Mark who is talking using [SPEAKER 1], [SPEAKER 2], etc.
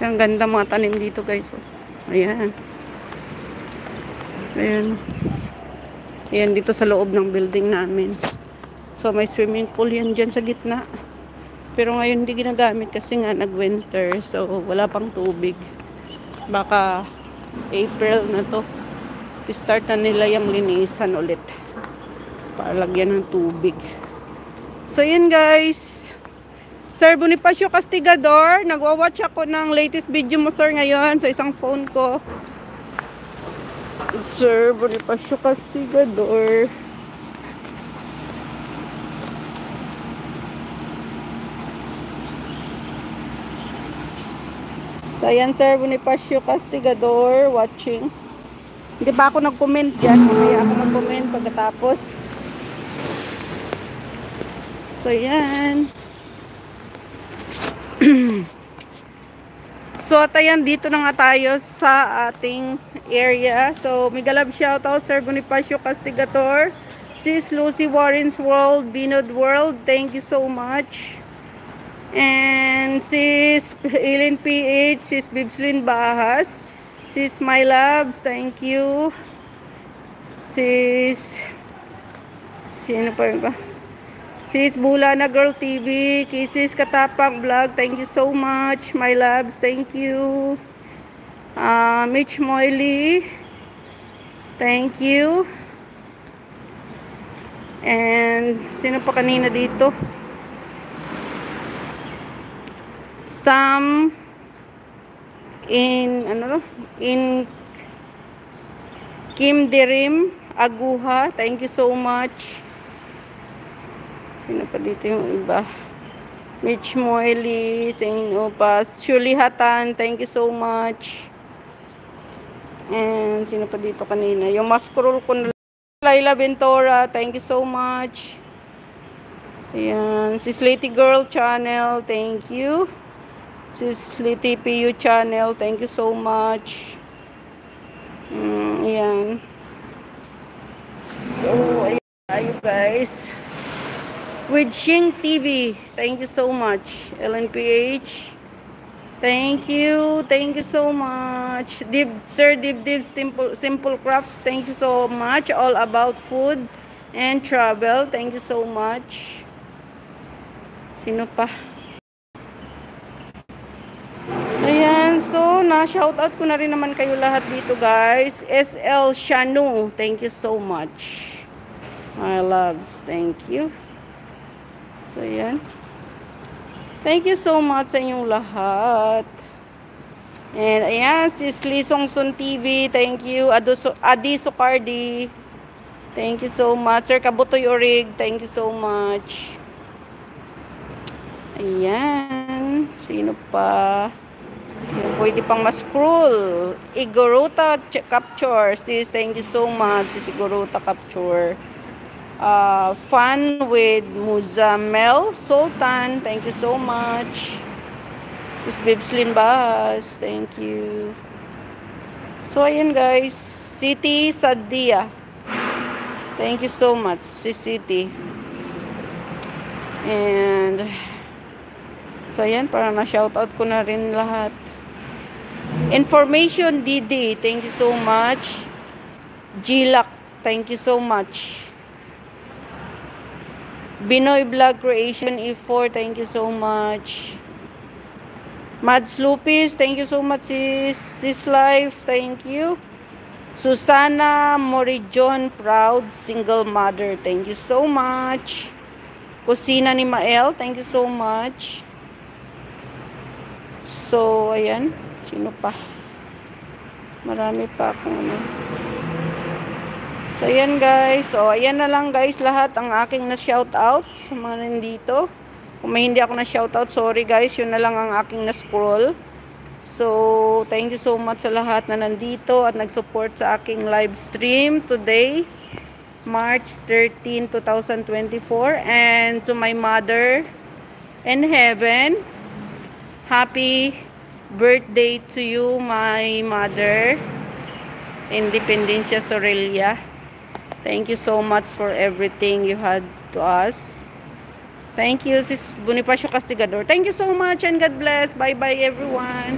[SPEAKER 1] Ang ganda mga tanim dito guys. Oh. Ayan. Ayan. Ayan dito sa loob ng building namin. So may swimming pool yan dyan sa gitna. Pero ngayon hindi ginagamit kasi nga nag-winter. So wala pang tubig. Baka April na to. Start na nila yung linisan ulit. Para lagyan ng tubig. So yun guys. Sir Bonifacio Castigador, nagwa-watch ako ng latest video mo sir ngayon sa isang phone ko. Sir Bonifacio Castigador. So ayan Sir Bonifacio Castigador watching. Hindi pa ako nag-comment dyan. Mamaya ako mag-comment pagkatapos. So ayan. So at ayan, dito na nga tayo sa ating area. So mega love shoutout Sir Bonifacio Castigador, Sis Lucy Warren's World, Binod World, thank you so much. And Sis Eileen PH, Sis Bibslin Bahas, Sis My Loves, thank you. Sis sino pa ba? Sis Bulana Girl TV, Kisses Katapang Vlog, thank you so much. My loves, thank you. Mitch Moily, thank you. And sino pa kanina dito? Sam in Kim Derim Aguha, thank you so much. Sino pa dito yung iba? Mitch Moily, Saint Opas, Shuli Hatan, thank you so much. And sino pa dito kanina? Yung mascroll ko na Laila Ventura, thank you so much. Ayan, si Slaty Girl Channel, thank you. Si Slaty PU Channel, thank you so much. Ayan. So, ayan tayo guys. With Shing TV, thank you so much. LNPH, thank you so much. Sir Dib Simple Crafts, thank you so much. All about food and travel, thank you so much. Sino pa? Ayan, so na-shoutout ko na rin naman kayo lahat dito guys. SL Shanu, thank you so much. My loves, thank you. So, yan. Thank you so much sa inyong lahat. And, ayan, si Sli Songsun TV. Thank you. Adi Socardi. Thank you so much. Sir Kabutoy Orig. Thank you so much. Ayan. Sino pa? Yung pwede pang ma-scroll. Igorota Capture. Sis, thank you so much. Sis Igorota Capture. Fun with Muzamel Sultan, thank you so much. Sis Bibslin Bahas, thank you. So ayan guys, City Sadia, thank you so much, Sis City. And so ayan, para na shoutout ko na rin lahat. Information Didi, thank you so much. Gilak, thank you so much. Binoy Vlog Creation E4, thank you so much. Mads Lupis, thank you so much. Sis Life, thank you. Susana Morijon, proud single mother, thank you so much. Kusina ni Mael, thank you so much. So, ayan. Sino pa? Marami pa akong ano. So, ayan guys. So, ayan na lang guys lahat ang aking na-shoutout sa mga nandito. Kung may hindi ako na-shoutout, sorry guys. Yun na lang ang aking na-scroll. So, thank you so much sa lahat na nandito at nag-support sa aking live stream today, March 13, 2024. And to my mother in heaven, happy birthday to you, my mother, Independencia Sorelia. Thank you so much for everything you had to us. Thank you, Sis Bonifacio Castigador. Thank you so much and God bless. Bye-bye, everyone.